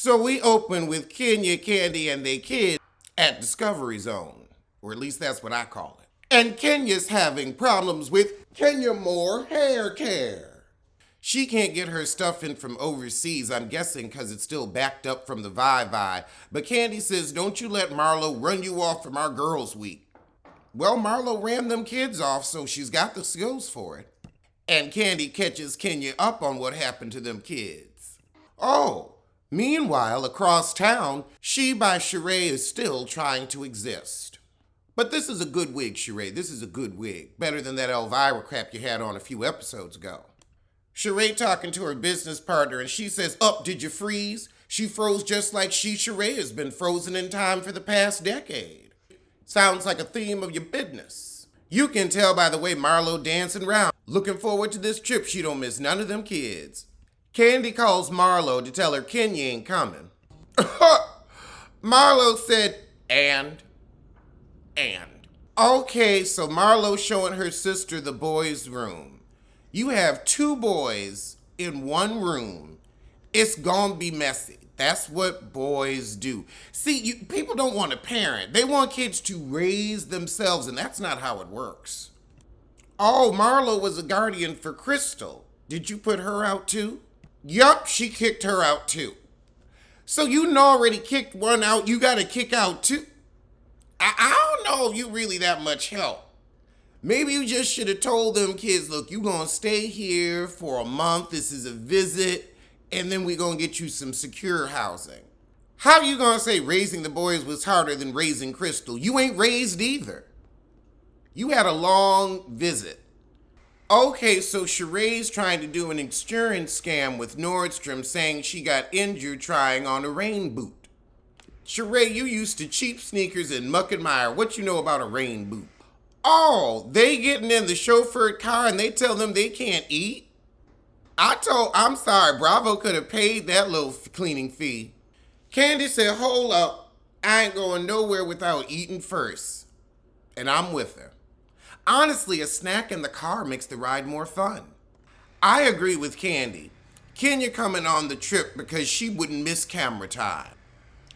So we open with Kenya, Candy, and they kids at Discovery Zone, or at least that's what I call it. And Kenya's having problems with Kenya Moore hair care. She can't get her stuff in from overseas, I'm guessing because it's still backed up from the Vi. But Candy says, don't you let Marlo run you off from our girls' week. Well, Marlo ran them kids off, so she's got the skills for it. And Candy catches Kenya up on what happened to them kids. Oh, meanwhile, across town, She by Sheree is still trying to exist. But this is a good wig, Sheree. This is a good wig. Better than that Elvira crap you had on a few episodes ago. Sheree talking to her business partner, and she says, did you freeze? She froze just like Sheree has been frozen in time for the past decade. Sounds like a theme of your business. You can tell by the way Marlo dancing around. Looking forward to this trip. She don't miss none of them kids. Candy calls Marlo to tell her Kenya ain't coming. Marlo said, and. Okay, so Marlo's showing her sister the boys' room. You have two boys in one room. It's gonna be messy. That's what boys do. See, people don't want to parent. They want kids to raise themselves, and that's not how it works. Oh, Marlo was a guardian for Crystal. Did you put her out too? Yup, she kicked her out too. So you already kicked one out, you gotta kick out two? I don't know if you really that much help. Maybe you just should have told them kids, look, you gonna stay here for a month, this is a visit, and then we gonna get you some secure housing. How you gonna say raising the boys was harder than raising Crystal? You ain't raised either. You had a long visit. Okay, so Sheree's trying to do an insurance scam with Nordstrom, saying she got injured trying on a rain boot. Sheree, you used to cheap sneakers and Muck and Meyer. What you know about a rain boot? Oh, they getting in the chauffeured car and they tell them they can't eat? I'm sorry, Bravo could have paid that little cleaning fee. Candy said, hold up, I ain't going nowhere without eating first. And I'm with her. Honestly, a snack in the car makes the ride more fun. I agree with Candy. Kenya coming on the trip because she wouldn't miss camera time.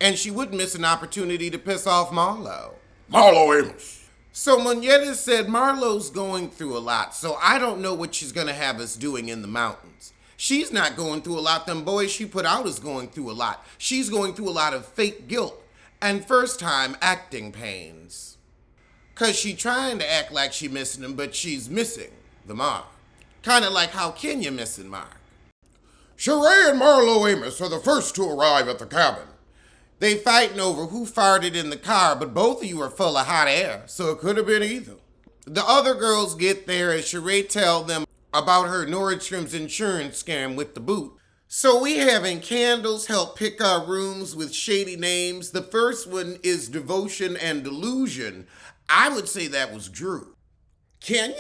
And she wouldn't miss an opportunity to piss off Marlo. Marlo Amos. So Moneta said Marlo's going through a lot, so I don't know what she's going to have us doing in the mountains. She's not going through a lot. Them boys she put out is going through a lot. She's going through a lot of fake guilt and first-time acting pains. Because she trying to act like she missing him, but she's missing the mark. Kind of like how Kenya missing Mark. Sheree and Marlo Amos are the first to arrive at the cabin. They fighting over who farted in the car, but both of you are full of hot air, so it could have been either. The other girls get there as Sheree tell them about her Nordstrom's insurance scam with the boot. So we having Candles help pick our rooms with shady names. The first one is Devotion and Delusion. I would say that was Drew. Kenya?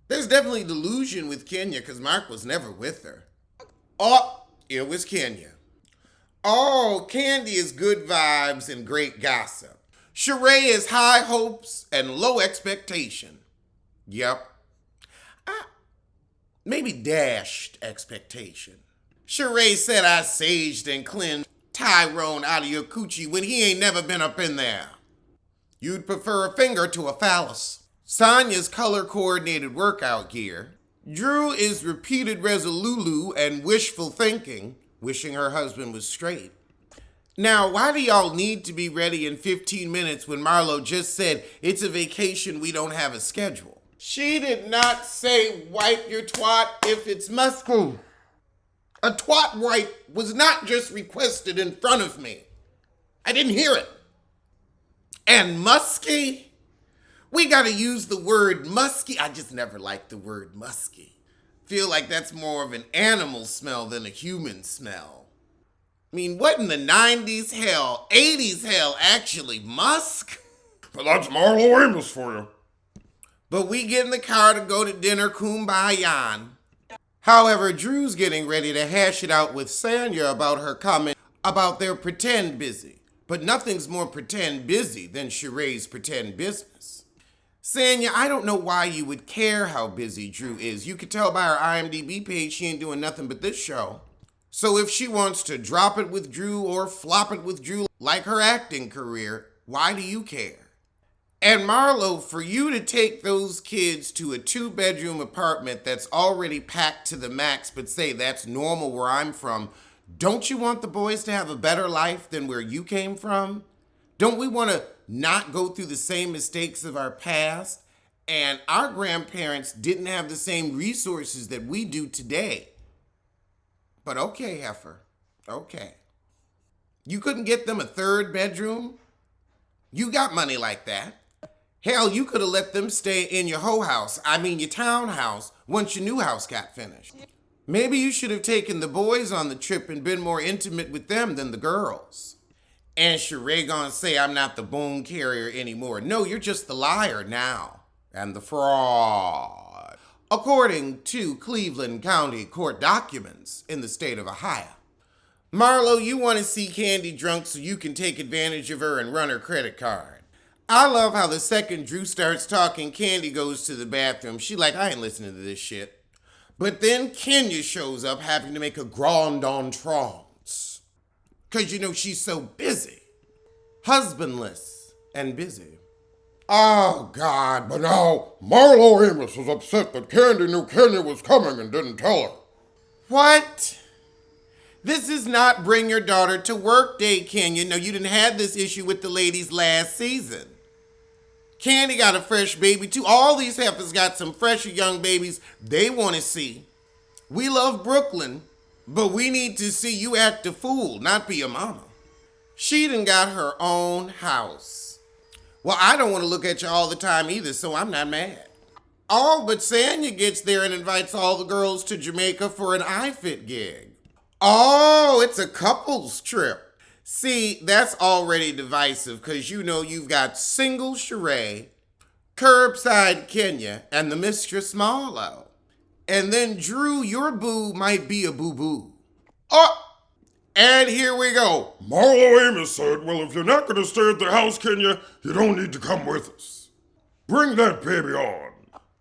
There's definitely delusion with Kenya because Mark was never with her. Oh, it was Kenya. Oh, Candy is good vibes and great gossip. Sheree is high hopes and low expectation. Yep. Maybe dashed expectation. Sheree said I saged and cleansed Tyrone out of your coochie when he ain't never been up in there. You'd prefer a finger to a phallus. Sonya's color-coordinated workout gear. Drew is repeated resolulu and wishful thinking, wishing her husband was straight. Now, why do y'all need to be ready in 15 minutes when Marlo just said it's a vacation, we don't have a schedule? She did not say wipe your twat if it's musky. A twat wipe was not just requested in front of me. I didn't hear it. And musky? We gotta use the word musky. I just never liked the word musky. Feel like that's more of an animal smell than a human smell. I mean, what in the 90s hell, 80s hell, actually, musk? But that's Marlo Amos for you. But we get in the car to go to dinner, kumbaya. However, Drew's getting ready to hash it out with Sanya about her comment about their pretend busy. But nothing's more pretend busy than Sheree's pretend business. Sanya, I don't know why you would care how busy Drew is. You could tell by her IMDb page she ain't doing nothing but this show. So if she wants to drop it with Drew or flop it with Drew like her acting career, why do you care? And Marlo, for you to take those kids to a 2-bedroom apartment that's already packed to the max, but say that's normal where I'm from, don't you want the boys to have a better life than where you came from? Don't we want to not go through the same mistakes of our past? And our grandparents didn't have the same resources that we do today. But okay, heifer, okay. You couldn't get them a 3rd bedroom? You got money like that. Hell, you could have let them stay in your your townhouse, once your new house got finished. Maybe you should have taken the boys on the trip and been more intimate with them than the girls. And Sheree gonna say I'm not the bone carrier anymore. No, you're just the liar now. And the fraud. According to Cleveland County court documents in the state of Ohio. Marlo, you want to see Candy drunk so you can take advantage of her and run her credit card. I love how the second Drew starts talking, Candy goes to the bathroom. She like, I ain't listening to this shit. But then Kenya shows up having to make a grand entrance. Because she's so busy. Husbandless and busy. Oh, God, but now Marlo Amos is upset that Candy knew Kenya was coming and didn't tell her. What? This is not bring your daughter to work day, Kenya. No, you didn't have this issue with the ladies last season. Candy got a fresh baby too. All these heifers got some fresher young babies they want to see. We love Brooklyn, but we need to see you act a fool, not be a mama. She done got her own house. Well, I don't want to look at you all the time either, so I'm not mad. Oh, but Sanya gets there and invites all the girls to Jamaica for an iFit gig. Oh, it's a couples trip. See, that's already divisive because you've got single Sheree, curbside Kenya, and the Mistress Marlo. And then Drew, your boo might be a boo-boo. Oh, and here we go. Marlo Amos said, well, if you're not going to stay at the house, Kenya, you don't need to come with us. Bring that baby on.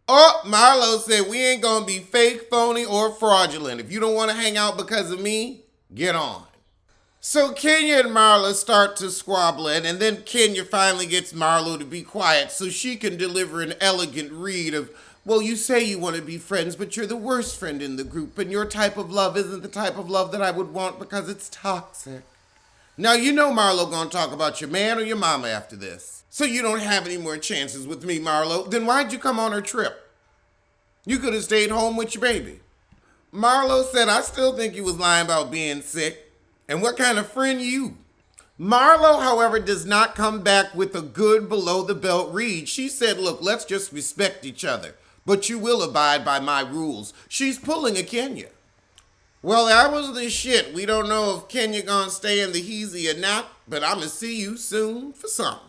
Oh, Marlo said we ain't going to be fake, phony, or fraudulent. If you don't want to hang out because of me, get on. So Kenya and Marlo start to squabbling, and then Kenya finally gets Marlo to be quiet so she can deliver an elegant read of, well, you say you want to be friends, but you're the worst friend in the group, and your type of love isn't the type of love that I would want because it's toxic. Now, Marlo gonna talk about your man or your mama after this. So you don't have any more chances with me, Marlo. Then why'd you come on her trip? You could have stayed home with your baby. Marlo said, I still think you was lying about being sick. And what kind of friend you? Marlo, however, does not come back with a good below-the-belt read. She said, look, let's just respect each other. But you will abide by my rules. She's pulling a Kenya. Well, that was the shit. We don't know if Kenya gonna stay in the heezy or not, but I'ma see you soon for something.